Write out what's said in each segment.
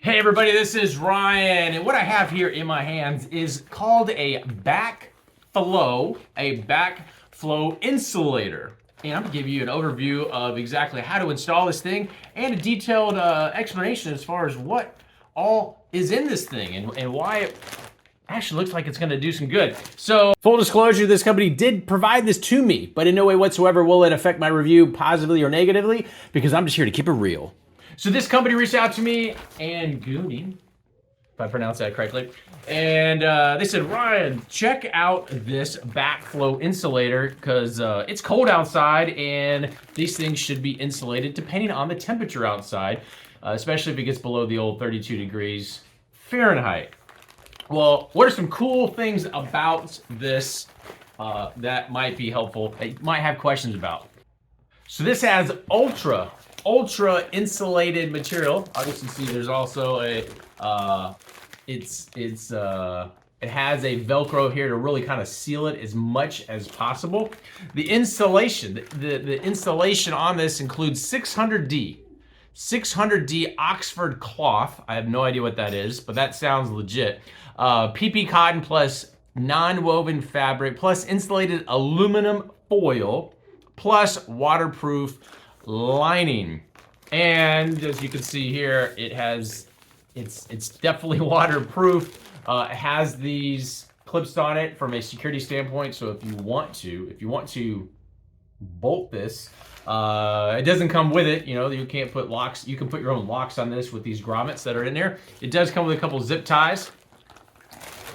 Hey everybody, this is Ryan, and what I have here in my hands is called a Backflow, insulator. And I'm gonna give you an overview of exactly how to install this thing and a detailed explanation as far as what all is in this thing and why it actually looks like it's gonna do some good. So, full disclosure, this company did provide this to me, but in no way whatsoever will it affect my review positively or negatively, because I'm just here to keep it real. So this company reached out to me, and Goonie, if I pronounce that correctly, and they said, Ryan, check out this Backflow insulator, because it's cold outside, and these things should be insulated depending on the temperature outside, especially if it gets below the old 32 degrees Fahrenheit. Well, what are some cool things about this that might be helpful, that you might have questions about? So this has ultra insulated material. Obviously, see there's also a it has a Velcro here to really kind of seal it as much as possible. The insulation, the insulation on this includes 600D Oxford cloth. I have no idea what that is, but that sounds legit. PP cotton plus non-woven fabric plus insulated aluminum foil plus waterproof lining. And as you can see here, it's definitely waterproof. It has these clips on it from a security standpoint, so if you want to bolt this, it doesn't come with it. You know, you can't put locks. You can put your own locks on this with these grommets that are in there. It does come with a couple zip ties.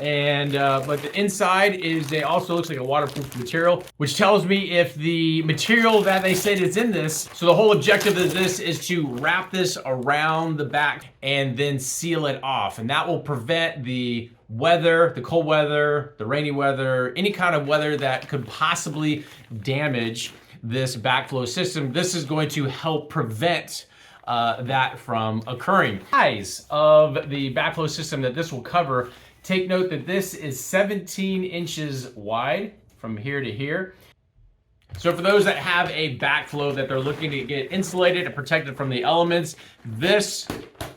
And but the inside also looks like a waterproof material, which tells me if the material that they said is in this. So the whole objective of this is to wrap this around the back and then seal it off, and that will prevent the weather, the cold weather, the rainy weather, any kind of weather that could possibly damage this backflow system. This is going to help prevent that from occurring. The size of the backflow system that this will cover. Take note that this is 17 inches wide from here to here. So for those that have a backflow that they're looking to get insulated and protected from the elements, this,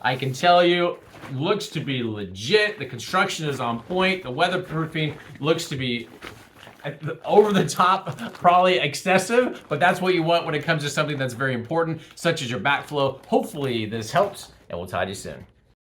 I can tell you, looks to be legit. The construction is on point. The weatherproofing looks to be over the top, probably excessive, but that's what you want when it comes to something that's very important, such as your backflow. Hopefully this helps, and we'll talk to you soon.